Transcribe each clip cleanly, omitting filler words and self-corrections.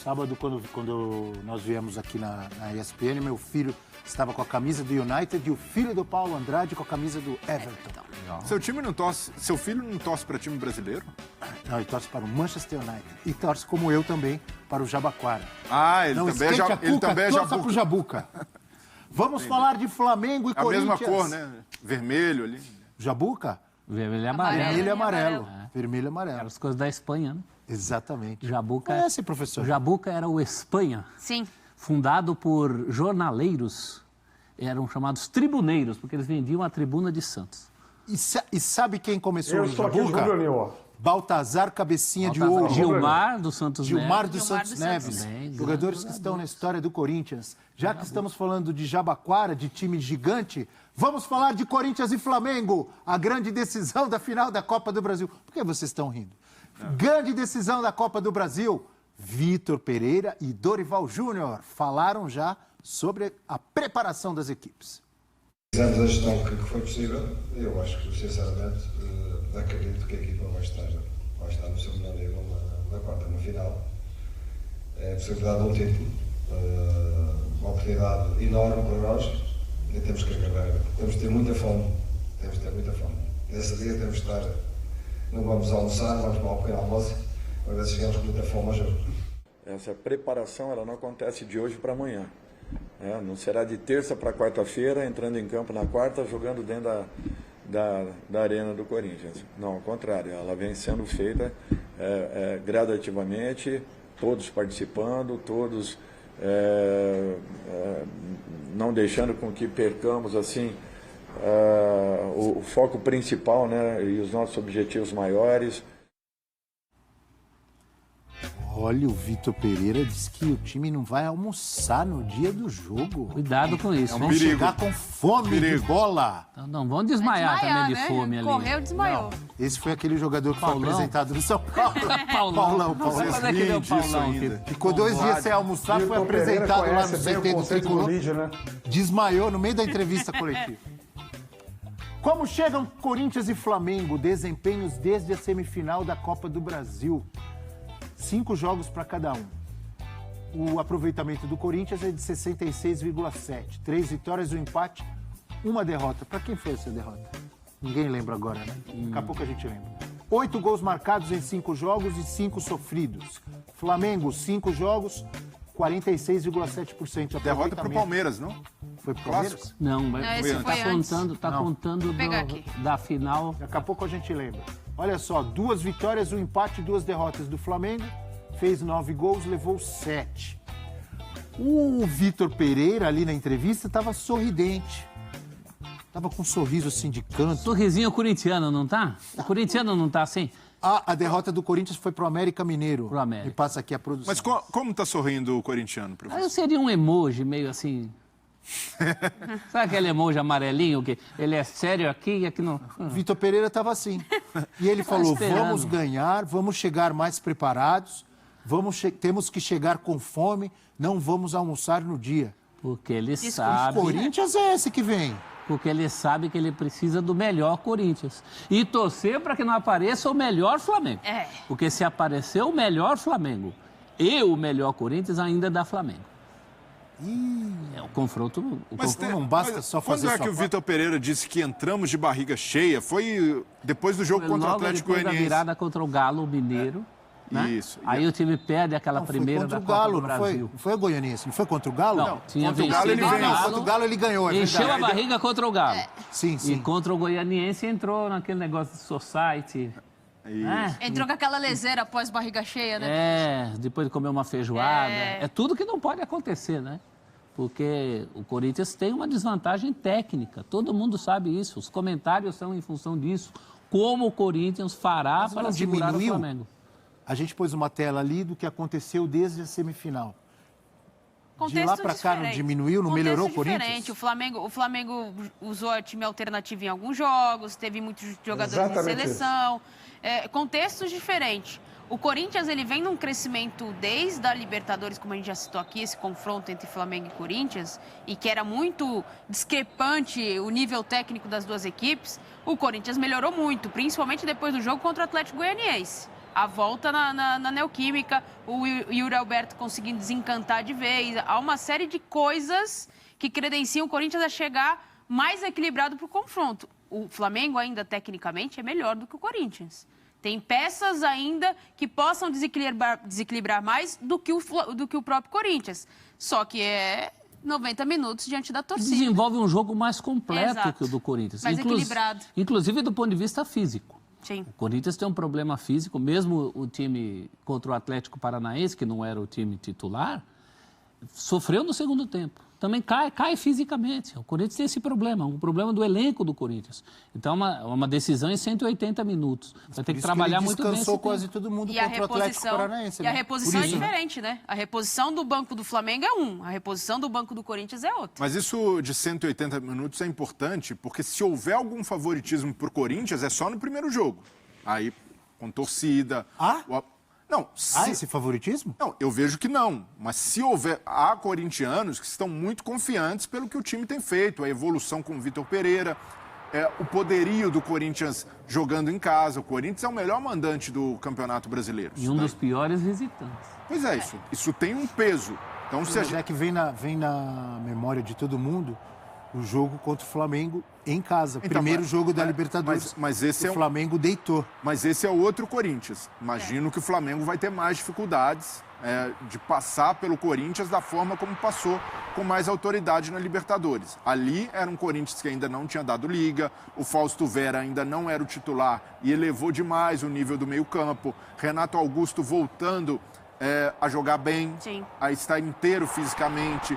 sábado, quando nós viemos aqui na ESPN, meu filho estava com a camisa do United e o filho do Paulo Andrade com a camisa do Everton. Seu filho não torce para time brasileiro? Não, ele torce para o Manchester United. E torce, como eu também, para o Jabaquara. Ah, ele não também é Jabuca. Ele também é Jabuca. Pro Jabuca. Vamos falar de Flamengo e Corinthians. A mesma cor, né? Vermelho ali. Jabuca? Vermelho e amarelo. Vermelho e amarelo. Vermelho e amarelo. Eram as coisas da Espanha, né? Exatamente. Jabuca. Conhece, professor? Jabuca era o Espanha. Sim. Fundado por jornaleiros. Eram chamados tribuneiros, porque eles vendiam a tribuna de Santos. E sabe quem começou o Jabuca? Baltazar Cabecinha de Ouro. Gilmar dos Santos Neves. Gilmar dos Santos Neves. Jogadores que estão na história do Corinthians. Já que estamos falando de Jabaquara, de time gigante, vamos falar de Corinthians e Flamengo. A grande decisão da final da Copa do Brasil. Por que vocês estão rindo? Grande decisão da Copa do Brasil. Vitor Pereira e Dorival Júnior falaram já sobre a preparação das equipes. Fizemos a gestão que foi possível. Eu acho que, sinceramente, acredito que a equipa vai estar no seu melhor nível na quarta, na final. É a possibilidade de um título, uma oportunidade enorme para nós e temos que agarrar. Temos de ter muita fome. Nesse dia temos de estar, não vamos almoçar, vamos para um pequeno almoço, para ver se chegamos com muita fome ao jogo. Essa preparação ela não acontece de hoje para amanhã. Não será de terça para quarta-feira, entrando em campo na quarta, jogando dentro da arena do Corinthians. Não, ao contrário, ela vem sendo feita gradativamente, todos participando, todos não deixando com que percamos assim o foco principal, né, e os nossos objetivos maiores. Olha, o Vitor Pereira disse que o time não vai almoçar no dia do jogo. Cuidado com isso. Vão chegar com fome de bola. Então, não vão desmaiar também de fome ali. Correu, desmaiou. Não. Esse foi aquele jogador que Paulão. foi apresentado no São Paulo. Paulão. Paulão. Mas é que deu Paulão. Ficou 2 dias sem almoçar, foi apresentado lá no CT do Tricolor. Né? Desmaiou no meio da entrevista coletiva. Como chegam Corinthians e Flamengo? Desempenhos desde a semifinal da Copa do Brasil. 5 jogos para cada um. O aproveitamento do Corinthians é de 66,7. 3 vitórias, 1 empate, 1 derrota. Para quem foi essa derrota? Ninguém lembra agora, né? Daqui a pouco a gente lembra. 8 gols marcados em 5 jogos e 5 sofridos. Flamengo, 5 jogos, 46,7%. Derrota para o Palmeiras, não? Foi pro Palmeiras? Não, mas tá contando da final. Daqui a pouco a gente lembra. Olha só, 2 vitórias, 1 empate, 2 derrotas do Flamengo. Fez 9 gols, levou 7. O Vitor Pereira, ali na entrevista, estava sorridente. Estava com um sorriso assim de canto. Sorrisinho corintiano, não tá? O corintiano não tá assim? A derrota do Corinthians foi pro América Mineiro. Pro América. Me passa aqui a produção. Mas como tá sorrindo o corintiano, professor? Eu seria um emoji meio assim... Sabe aquele emoji amarelinho que ele é sério aqui e aqui não? Vitor Pereira estava assim. E ele falou, vamos ganhar, vamos chegar mais preparados, temos que chegar com fome, não vamos almoçar no dia. Porque ele sabe... O Corinthians é esse que vem. Porque ele sabe que ele precisa do melhor Corinthians. E torcer para que não apareça o melhor Flamengo. Porque se aparecer o melhor Flamengo e o melhor Corinthians, ainda é da Flamengo. É o confronto. Não basta só fazer. Quando é que o Vitor Pereira disse que entramos de barriga cheia? Foi depois do jogo contra o Atlético Goianiense. Da virada contra o Galo Mineiro. Né? Isso. Aí o time perde aquela primeira da Copa do Brasil. Não foi o Goianiense, não foi contra o Galo? Não, tinha contra o Galo ele ganhou. Contra o Galo ele ganhou. Encheu a barriga contra o Galo. Sim. E contra o Goianiense entrou naquele negócio de society. Entrou com aquela leseira após barriga cheia, né? Depois de comer uma feijoada. É tudo que não pode acontecer, né? Porque o Corinthians tem uma desvantagem técnica. Todo mundo sabe isso. Os comentários são em função disso. Como o Corinthians fará para segurar o Flamengo. A gente pôs uma tela ali do que aconteceu desde a semifinal. Contexto de lá para cá não diminuiu, não melhorou o Corinthians? O Flamengo usou time alternativo em alguns jogos, teve muitos jogadores de seleção. Contextos diferentes. O Corinthians ele vem num crescimento desde a Libertadores, como a gente já citou aqui, esse confronto entre Flamengo e Corinthians, e que era muito discrepante o nível técnico das duas equipes. O Corinthians melhorou muito, principalmente depois do jogo contra o Atlético Goianiense. A volta na Neoquímica, o Yuri Alberto conseguindo desencantar de vez. Há uma série de coisas que credenciam o Corinthians a chegar mais equilibrado para o confronto. O Flamengo ainda, tecnicamente, é melhor do que o Corinthians. Tem peças ainda que possam desequilibrar mais do que o próprio Corinthians. Só que é 90 minutos diante da torcida. Desenvolve um jogo mais completo que o do Corinthians. Mais equilibrado. Inclusive do ponto de vista físico. Sim. O Corinthians tem um problema físico, mesmo o time contra o Atlético Paranaense, que não era o time titular, sofreu no segundo tempo. Também cai fisicamente. O Corinthians tem esse problema, um problema do elenco do Corinthians. Então, é uma decisão em 180 minutos. Vai ter que trabalhar muito bem. Descansou quase todo mundo contra o Atlético Paranaense. E a reposição é diferente, né? A reposição do banco do Flamengo é a reposição do banco do Corinthians é outra. Mas isso de 180 minutos é importante, porque se houver algum favoritismo pro Corinthians, é só no primeiro jogo. Aí, com torcida... Não, há esse favoritismo? Não, eu vejo que não. Mas se houver... Há corintianos que estão muito confiantes pelo que o time tem feito. A evolução com o Vitor Pereira, o poderio do Corinthians jogando em casa. O Corinthians é o melhor mandante do Campeonato Brasileiro. E um dos piores visitantes. Pois é, isso tem um peso. Então, se é que vem na memória de todo mundo o jogo contra o Flamengo em casa. Então, primeiro jogo da Libertadores. Mas esse o Flamengo deitou. Mas esse é o outro Corinthians. Imagino que o Flamengo vai ter mais dificuldades de passar pelo Corinthians da forma como passou, com mais autoridade na Libertadores. Ali era um Corinthians que ainda não tinha dado liga, o Fausto Vera ainda não era o titular e elevou demais o nível do meio-campo. Renato Augusto voltando a jogar bem, a estar inteiro fisicamente.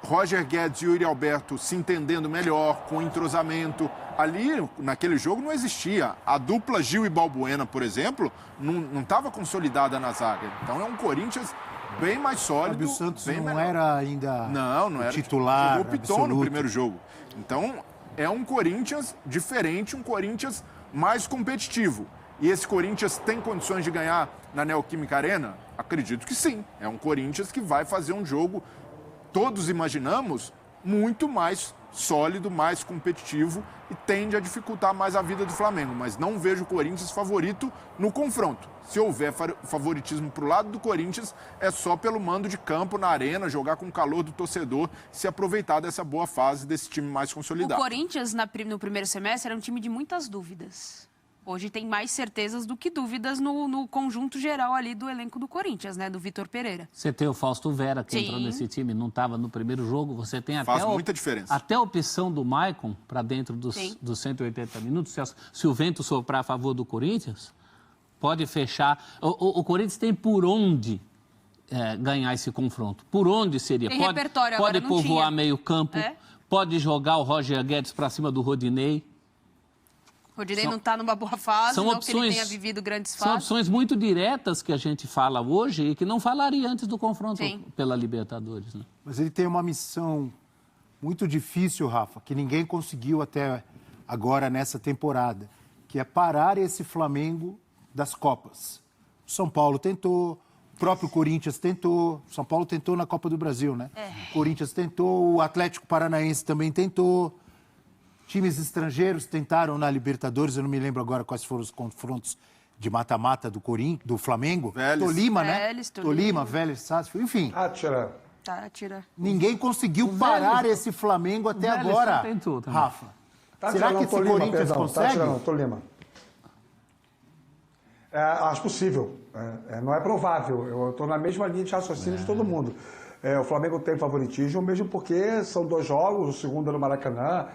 Roger Guedes e Yuri Alberto se entendendo melhor, com entrosamento. Ali, naquele jogo, não existia. A dupla Gil e Balbuena, por exemplo, não estava consolidada na zaga. Então é um Corinthians bem mais sólido. O Santos bem não melhor. Era ainda não era titular. Jogou Piton no primeiro jogo. Então é um Corinthians diferente, um Corinthians mais competitivo. E esse Corinthians tem condições de ganhar na Neoquímica Arena? Acredito que sim. É um Corinthians que vai fazer um jogo... Todos imaginamos, muito mais sólido, mais competitivo e tende a dificultar mais a vida do Flamengo. Mas não vejo o Corinthians favorito no confronto. Se houver favoritismo para o lado do Corinthians, é só pelo mando de campo na arena, jogar com o calor do torcedor, se aproveitar dessa boa fase desse time mais consolidado. O Corinthians, no primeiro semestre, era um time de muitas dúvidas. Hoje tem mais certezas do que dúvidas no conjunto geral ali do elenco do Corinthians, né? Do Vitor Pereira. Você tem o Fausto Vera, que entrou nesse time, não estava no primeiro jogo. Você tem Faz muita diferença. Até a opção do Maicon para dentro dos 180 minutos. Se o vento soprar a favor do Corinthians, pode fechar. O Corinthians tem por onde ganhar esse confronto. Por onde seria? Tem repertório, pode agora povoar meio campo, pode jogar o Roger Guedes para cima do Rodinei. Rodinei não está numa boa fase, não que ele tenha vivido grandes fases. São opções muito diretas que a gente fala hoje e que não falaria antes do confronto pela Libertadores. Né? Mas ele tem uma missão muito difícil, Rafa, que ninguém conseguiu até agora nessa temporada, que é parar esse Flamengo das Copas. O São Paulo tentou, o próprio Corinthians tentou, o São Paulo tentou na Copa do Brasil, né? O Corinthians tentou, o Atlético Paranaense também tentou. Times estrangeiros tentaram na Libertadores, eu não me lembro agora quais foram os confrontos de mata-mata do Flamengo. Vélez. Tolima, né? Tolima, Vélez, Sarsfield, enfim. Tátira. Ninguém conseguiu parar esse Flamengo até agora, tentou, Rafa. Será que esse Corinthians consegue? Tolima. Acho possível. Não é provável. Eu estou na mesma linha de raciocínio de todo mundo. O Flamengo tem favoritismo, mesmo porque são 2 jogos, o segundo é no Maracanã.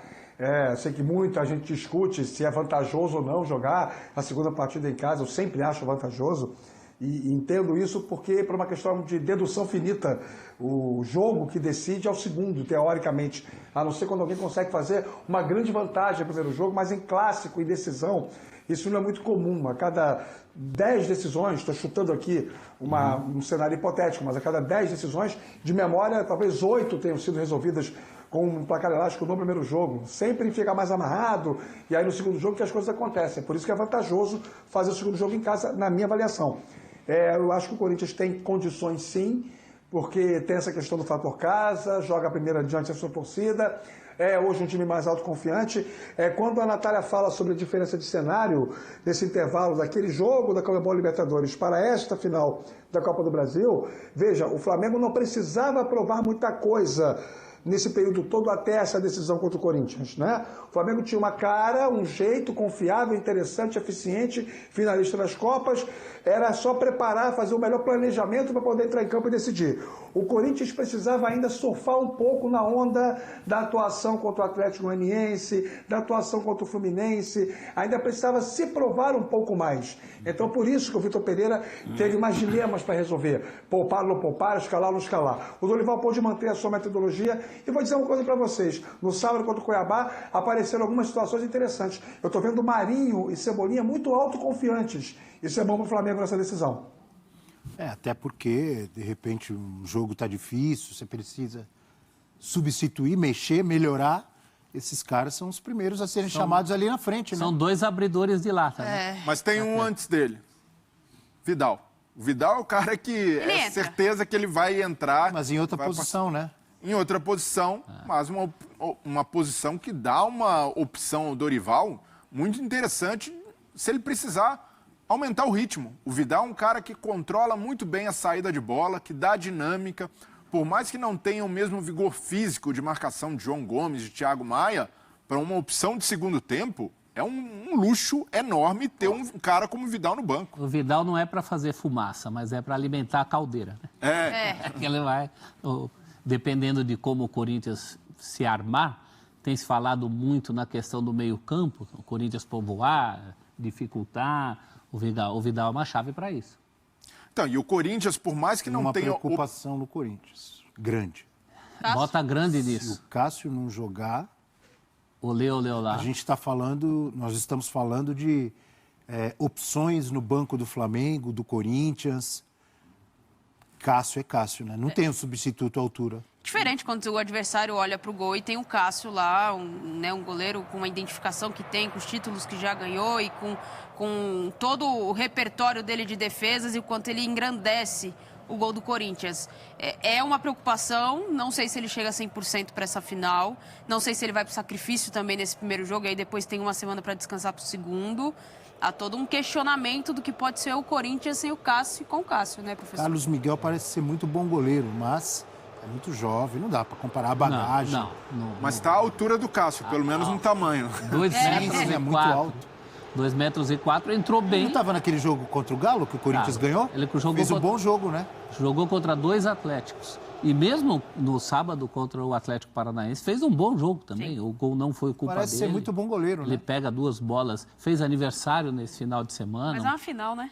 Sei que muita gente discute se é vantajoso ou não jogar a segunda partida em casa. Eu sempre acho vantajoso e entendo isso porque, por uma questão de dedução finita, o jogo que decide é o segundo, teoricamente. A não ser quando alguém consegue fazer uma grande vantagem no primeiro jogo, mas em clássico, em decisão, isso não é muito comum. A cada 10 decisões, estou chutando aqui um cenário hipotético, mas a cada 10 decisões, de memória, talvez 8 tenham sido resolvidas com um placar elástico no primeiro jogo. Sempre fica mais amarrado, e aí no segundo jogo que as coisas acontecem. Por isso que é vantajoso fazer o segundo jogo em casa, na minha avaliação. Eu acho que o Corinthians tem condições sim, porque tem essa questão do fator casa, joga a primeira diante da sua torcida, é hoje um time mais autoconfiante. Quando a Natália fala sobre a diferença de cenário nesse intervalo daquele jogo da Conmebol Libertadores para esta final da Copa do Brasil, veja, o Flamengo não precisava provar muita coisa nesse período todo até essa decisão contra o Corinthians, né? O Flamengo tinha uma cara, um jeito confiável, interessante, eficiente, finalista das Copas. Era só preparar, fazer o melhor planejamento para poder entrar em campo e decidir. O Corinthians precisava ainda surfar um pouco na onda da atuação contra o Atlético Goianiense, da atuação contra o Fluminense. Ainda precisava se provar um pouco mais. Então, por isso que o Vitor Pereira teve mais dilemas para resolver. Poupar, não poupar, escalar, não escalar. O Dorival pôde manter a sua metodologia. E vou dizer uma coisa para vocês. No sábado contra o Cuiabá, apareceram algumas situações interessantes. Eu estou vendo Marinho e Cebolinha muito autoconfiantes. Isso é bom para o Flamengo nessa decisão. Até porque, de repente, um jogo está difícil, você precisa substituir, mexer, melhorar. Esses caras são os primeiros a serem chamados ali na frente, né? São 2 abridores de lata, né? Mas tem um antes dele. Vidal. O Vidal é o cara que entra. Certeza que ele vai entrar. Mas em outra posição, né? Em outra posição, mas uma posição que dá uma opção ao Dorival muito interessante se ele precisar aumentar o ritmo. O Vidal é um cara que controla muito bem a saída de bola, que dá dinâmica. Por mais que não tenha o mesmo vigor físico de marcação de João Gomes, de Thiago Maia, para uma opção de segundo tempo, é um luxo enorme ter um cara como o Vidal no banco. O Vidal não é para fazer fumaça, mas é para alimentar a caldeira, né? Ele vai... Dependendo de como o Corinthians se armar, tem se falado muito na questão do meio-campo, o Corinthians povoar, dificultar, o Vidal é uma chave para isso. Então, e o Corinthians, por mais que não tenha... Uma preocupação no Corinthians, grande. Bota grande nisso. Se o Cássio não jogar... Olê lá. Nós estamos falando de opções no banco do Flamengo, do Corinthians... Cássio é Cássio, né? Não tem um substituto à altura. Diferente quando o adversário olha para o gol e tem o Cássio lá, um goleiro com uma identificação que tem, com os títulos que já ganhou e com todo o repertório dele de defesas e o quanto ele engrandece o gol do Corinthians. É uma preocupação, não sei se ele chega a 100% para essa final, não sei se ele vai para o sacrifício também nesse primeiro jogo, e aí depois tem uma semana para descansar para o segundo. Há todo um questionamento do que pode ser o Corinthians sem o Cássio e com o Cássio, né, professor? Carlos Miguel parece ser muito bom goleiro, mas é muito jovem, não dá para comparar a bagagem. Não. Mas está à altura do Cássio, pelo menos no tamanho. 2 metros e é muito alto. 2 metros e 4, entrou bem. Ele não estava naquele jogo contra o Galo, que o Corinthians ganhou? Ele jogou fez um bom jogo, né? Jogou contra 2 Atléticos. E mesmo no sábado contra o Atlético Paranaense, fez um bom jogo também. Sim. O gol não foi culpa dele. Parece ser muito bom goleiro, né? Ele pega 2 bolas, fez aniversário nesse final de semana. Mas é uma final, né?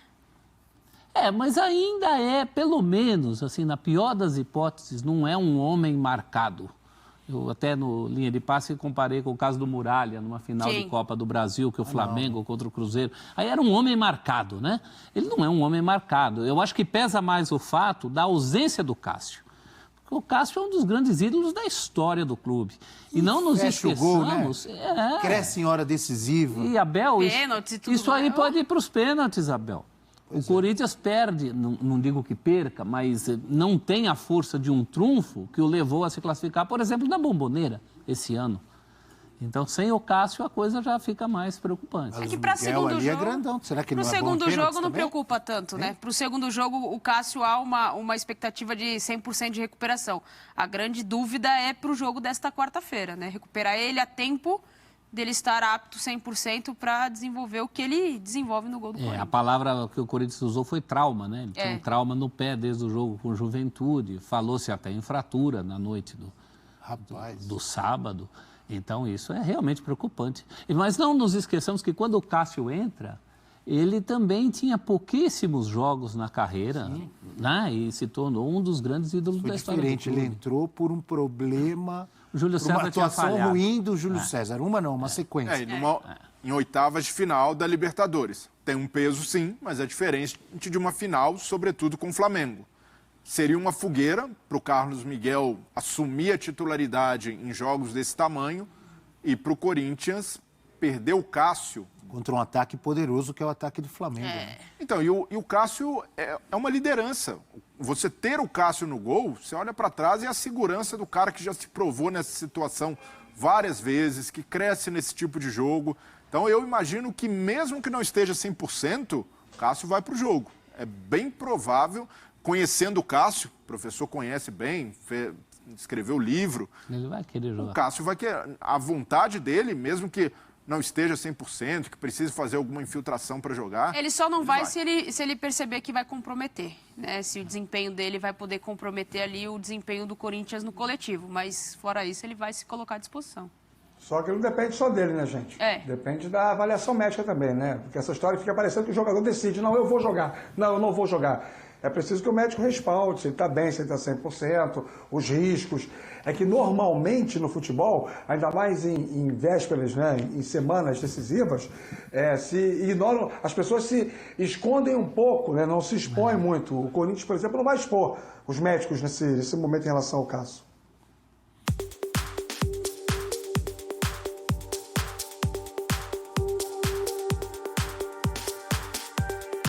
Mas ainda é, pelo menos, assim, na pior das hipóteses, não é um homem marcado. Eu até no linha de passe comparei com o caso do Muralha, numa final de Copa do Brasil, que o Flamengo contra o Cruzeiro. Aí era um homem marcado, né? Ele não é um homem marcado. Eu acho que pesa mais o fato da ausência do Cássio. O Cássio é um dos grandes ídolos da história do clube. E não nos esqueçamos... O gol, né? Cresce em hora decisiva. E, Abel, pênalti, isso aí pode ir para os pênaltis, Abel. O Corinthians perde, não digo que perca, mas não tem a força de um trunfo que o levou a se classificar, por exemplo, na Bombonera, esse ano. Então, sem o Cássio, a coisa já fica mais preocupante. É que para segundo jogo... é grandão. Será que não é bom? Para o segundo jogo não preocupa tanto, né? É? Para o segundo jogo, o Cássio há uma expectativa de 100% de recuperação. A grande dúvida é para o jogo desta quarta-feira, né? Recuperar ele a tempo dele estar apto 100% para desenvolver o que ele desenvolve no gol do Corinthians. A palavra que o Corinthians usou foi trauma, né? Ele tinha um trauma no pé desde o jogo com Juventude. Falou-se até em fratura na noite do sábado. Então, isso é realmente preocupante. Mas não nos esqueçamos que quando o Cássio entra, ele também tinha pouquíssimos jogos na carreira, né? E se tornou um dos grandes ídolos da história do clube. Ele entrou por um problema, Júlio César uma atuação ruim do Júlio César. Uma sequência. Em oitavas de final da Libertadores. Tem um peso, sim, mas é diferente de uma final, sobretudo com o Flamengo. Seria uma fogueira para o Carlos Miguel assumir a titularidade em jogos desse tamanho e para o Corinthians perder o Cássio. Contra um ataque poderoso que é o ataque do Flamengo. Né? Então, e o Cássio é uma liderança. Você ter o Cássio no gol, você olha para trás e é a segurança do cara que já se provou nessa situação várias vezes, que cresce nesse tipo de jogo. Então eu imagino que mesmo que não esteja 100%, Cássio vai para o jogo. É bem provável, conhecendo o Cássio, o professor conhece bem, escreveu livro. Ele vai querer jogar. O Cássio vai querer. A vontade dele, mesmo que não esteja 100%, que precise fazer alguma infiltração para jogar... Ele só não vai se ele perceber que vai comprometer, né? Se o desempenho dele vai poder comprometer ali o desempenho do Corinthians no coletivo. Mas, fora isso, ele vai se colocar à disposição. Só que não depende só dele, né, gente? Depende da avaliação médica também, né? Porque essa história fica parecendo que o jogador decide, não, eu vou jogar, não, eu não vou jogar. É preciso que o médico respalde, se ele está bem, se ele está 100%, os riscos. É que normalmente no futebol, ainda mais em vésperas, né, em semanas decisivas, as pessoas se escondem um pouco, né, não se expõem muito. O Corinthians, por exemplo, não vai expor os médicos nesse momento em relação ao caso.